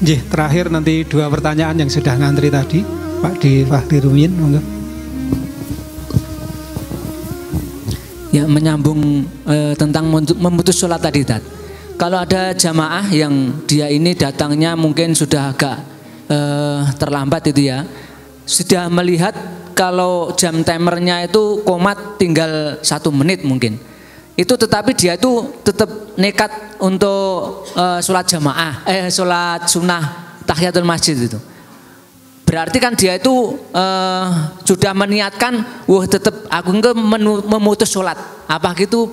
Terakhir nanti 2 pertanyaan yang sudah ngantri tadi, Pak di Fahri Rumin, monggo. Ya, menyambung tentang memutus sholat tadi, Tat. Kalau ada jamaah yang dia ini datangnya mungkin sudah agak terlambat itu ya, sudah melihat kalau jam timernya itu komat tinggal 1 menit mungkin, itu tetapi dia itu tetap nekat untuk sholat jamaah, sholat sunnah tahiyatul masjid itu. Berarti kan dia itu sudah meniatkan, wah tetap aku enggak memutus sholat. Apa gitu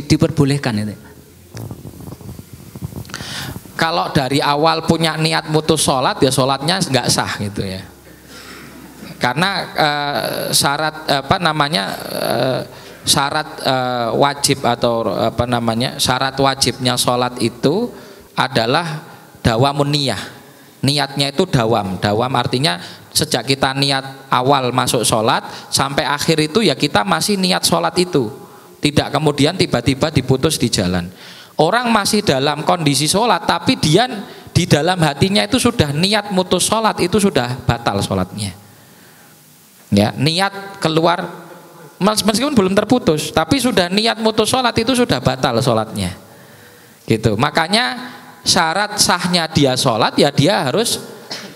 diperbolehkan itu? Kalau dari awal punya niat mutus sholat, ya sholatnya nggak sah gitu ya. Karena syarat syarat wajib atau syarat wajibnya sholat itu adalah dawamun niyah. Niatnya itu dawam artinya sejak kita niat awal masuk sholat sampai akhir itu ya kita masih niat sholat itu, tidak kemudian tiba-tiba diputus di jalan. Orang masih dalam kondisi sholat tapi dia di dalam hatinya itu sudah niat mutus sholat, itu sudah batal sholatnya ya. Niat keluar meskipun belum terputus tapi sudah niat mutus sholat, itu sudah batal sholatnya gitu. Makanya syarat sahnya dia sholat ya dia harus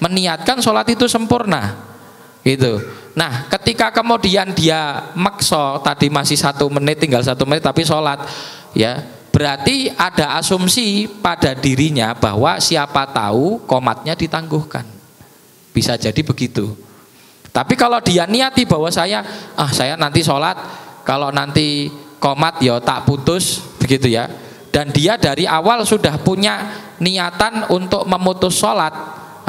meniatkan sholat itu sempurna gitu. Nah ketika kemudian dia makso tadi masih 1 menit, tinggal 1 menit tapi sholat ya, berarti ada asumsi pada dirinya bahwa siapa tahu komatnya ditangguhkan, bisa jadi begitu. Tapi kalau dia niati bahwa saya nanti sholat, kalau nanti komat ya tak putus begitu ya, dan dia dari awal sudah punya niatan untuk memutus sholat,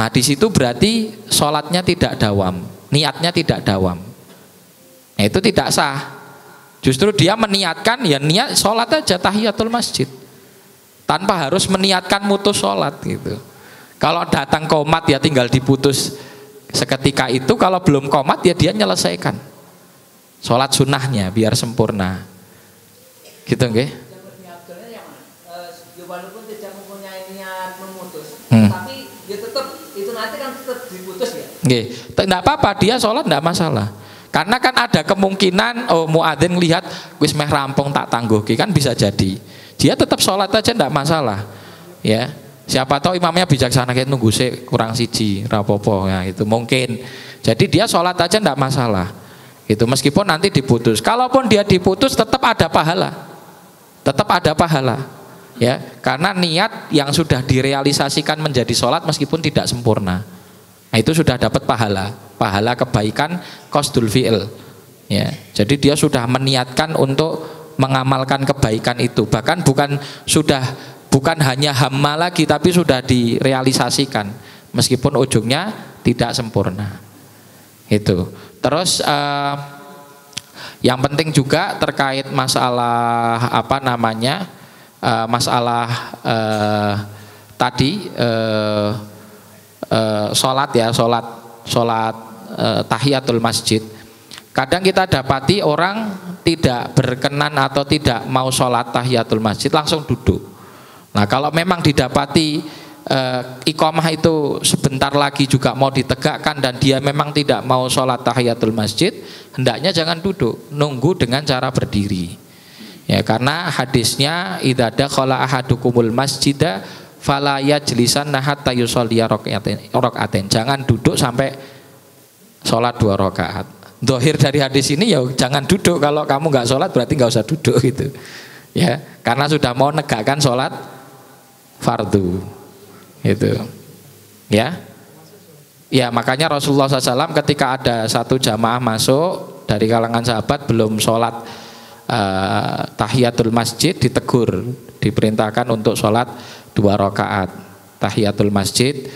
nah di situ berarti sholatnya tidak dawam, niatnya tidak dawam. Nah, itu tidak sah. Justru dia meniatkan ya niat sholat aja tahiyatul masjid, tanpa harus meniatkan mutus sholat gitu. Kalau datang komat ya tinggal diputus seketika itu, kalau belum komat ya dia menyelesaikan sholat sunnahnya biar sempurna gitu nggih. Walaupun tidak mempunyai niat memutus, tapi dia tetap itu nanti kan tetap diputus ya. Nggih, tidak apa-apa, dia sholat tidak masalah. Karena kan ada kemungkinan muadzin lihat wis meh rampung tak tangguhke, kan bisa jadi. Dia tetap sholat aja tidak masalah. Ya. Siapa tahu imamnya bijaksana kayak nunggu sih kurang siji rapopo ya, itu mungkin. Jadi dia sholat aja tidak masalah. Itu meskipun nanti diputus. Kalaupun dia diputus tetap ada pahala. Tetap ada pahala. Ya, karena niat yang sudah direalisasikan menjadi sholat meskipun tidak sempurna, nah itu sudah dapat pahala kebaikan qasdul fi'il ya. Jadi dia sudah meniatkan untuk mengamalkan kebaikan itu, bahkan bukan hanya hamma lagi tapi sudah direalisasikan meskipun ujungnya tidak sempurna itu. Terus yang penting juga terkait masalah sholat ya, sholat tahiyatul masjid. Kadang kita dapati orang tidak berkenan atau tidak mau sholat tahiyatul masjid langsung duduk. Nah kalau memang didapati iqamah itu sebentar lagi juga mau ditegakkan dan dia memang tidak mau sholat tahiyatul masjid, hendaknya jangan duduk, nunggu dengan cara berdiri. Ya, karena hadisnya idza dakhala ahadukumul masjida fala yajlisanna hatta yusolliya raka'atain. Jangan duduk sampai sholat 2 rakaat. Zahir dari hadis ini ya jangan duduk, kalau kamu nggak sholat berarti nggak usah duduk gitu. Ya, karena sudah mau negakkan sholat fardu. Gitu. Ya. Ya, makanya Rasulullah SAW ketika ada satu jamaah masuk dari kalangan sahabat belum sholat tahiyatul masjid, ditegur, diperintahkan untuk sholat 2 rakaat tahiyatul masjid,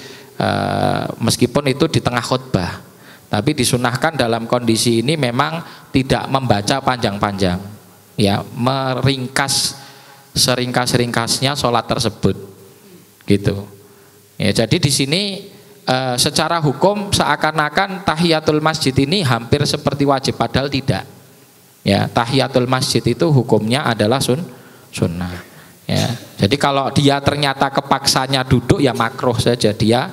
meskipun itu di tengah khutbah, tapi disunahkan dalam kondisi ini memang tidak membaca panjang-panjang ya, meringkas seringkas-ringkasnya sholat tersebut gitu ya. Jadi di sini secara hukum seakan-akan tahiyatul masjid ini hampir seperti wajib, padahal tidak. Ya, tahiyatul masjid itu hukumnya adalah sunnah. Ya, jadi kalau dia ternyata kepaksanya duduk ya makruh saja dia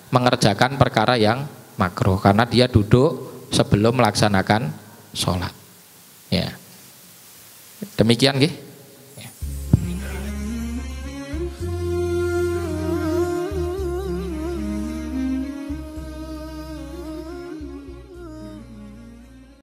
mengerjakan perkara yang makruh karena dia duduk sebelum melaksanakan sholat. Ya, demikian nggih.